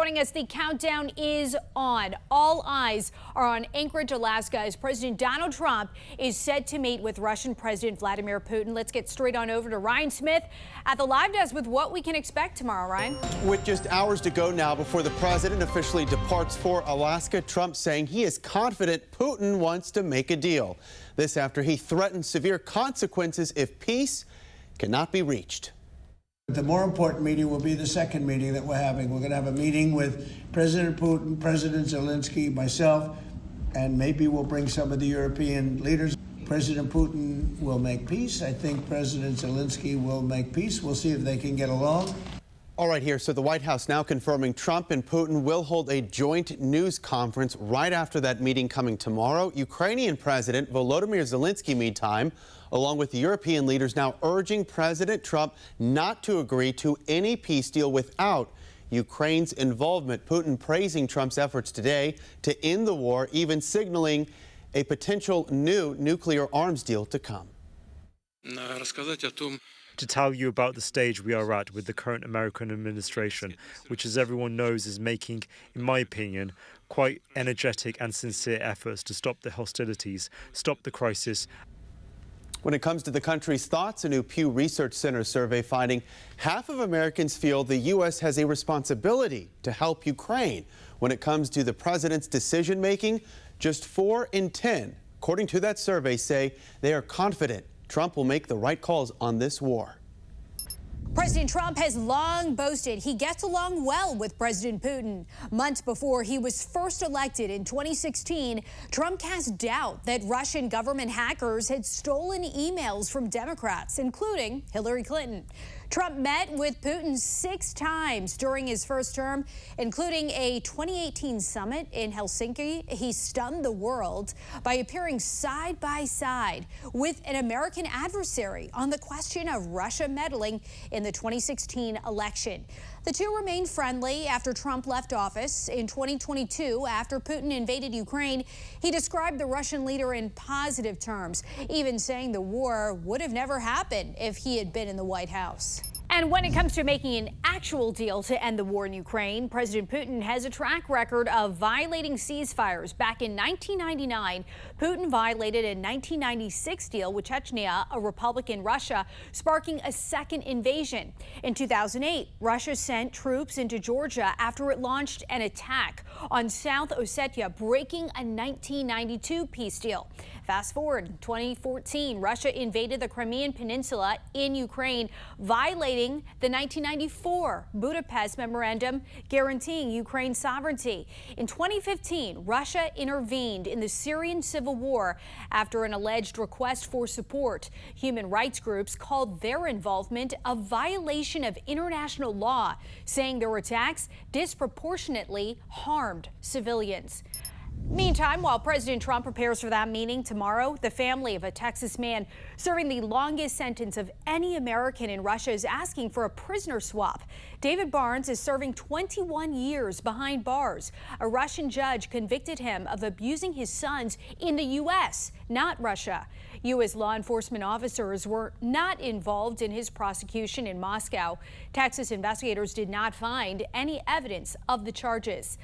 joining us. The countdown is on. All eyes are on Anchorage, Alaska, as President Donald Trump is set to meet with Russian President Vladimir Putin. Let's get straight on over to Ryan Smith at the live desk with what we can expect tomorrow. Ryan? With just hours to go now before the president officially departs for Alaska, Trump saying he is confident Putin wants to make a deal. This after he threatened severe consequences if peace cannot be reached. The more important meeting will be the second meeting that we're having. We're going to have a meeting with President Putin, President Zelensky, myself, and maybe we'll bring some of the European leaders. President Putin will make peace. I think President Zelensky will make peace. We'll see if they can get along. All right, here. So the White House now confirming Trump and Putin will hold a joint news conference right after that meeting coming tomorrow. Ukrainian President Volodymyr Zelensky, meantime, along with the European leaders, now urging President Trump not to agree to any peace deal without Ukraine's involvement. Putin praising Trump's efforts today to end the war, even signaling a potential new nuclear arms deal to come. To tell you about the stage we are at with the current American administration, which, as everyone knows, is making, in my opinion, quite energetic and sincere efforts to stop the hostilities, stop the crisis. When it comes to the country's thoughts, a new Pew Research Center survey finding half of Americans feel the U.S. has a responsibility to help Ukraine. When it comes to the president's decision-making, just 4 in 10, according to that survey, say they are confident Trump will make the right calls on this war. President Trump has long boasted he gets along well with President Putin. Months before he was first elected in 2016, Trump cast doubt that Russian government hackers had stolen emails from Democrats, including Hillary Clinton. Trump met with Putin 6 times during his first term, including a 2018 summit in Helsinki. He stunned the world by appearing side by side with an American adversary on the question of Russia meddling in the 2016 election. The two remained friendly after Trump left office in 2022. After Putin invaded Ukraine, he described the Russian leader in positive terms, even saying the war would have never happened if he had been in the White House. And when it comes to making an actual deal to end the war in Ukraine, President Putin has a track record of violating ceasefires. Back in 1999, Putin violated a 1996 deal with Chechnya, a republic in Russia, sparking a second invasion. In 2008, Russia sent troops into Georgia after it launched an attack on South Ossetia, breaking a 1992 peace deal. Fast forward, 2014, Russia invaded the Crimean Peninsula in Ukraine, violating the 1994 Budapest Memorandum guaranteeing Ukraine's sovereignty. In 2015, Russia intervened in the Syrian civil war after an alleged request for support. Human rights groups called their involvement a violation of international law, saying their attacks disproportionately harmed civilians. Meantime, while President Trump prepares for that meeting tomorrow, the family of a Texas man serving the longest sentence of any American in Russia is asking for a prisoner swap. David Barnes is serving 21 years behind bars. A Russian judge convicted him of abusing his sons in the U.S., not Russia. U.S. law enforcement officers were not involved in his prosecution in Moscow. Texas investigators did not find any evidence of the charges.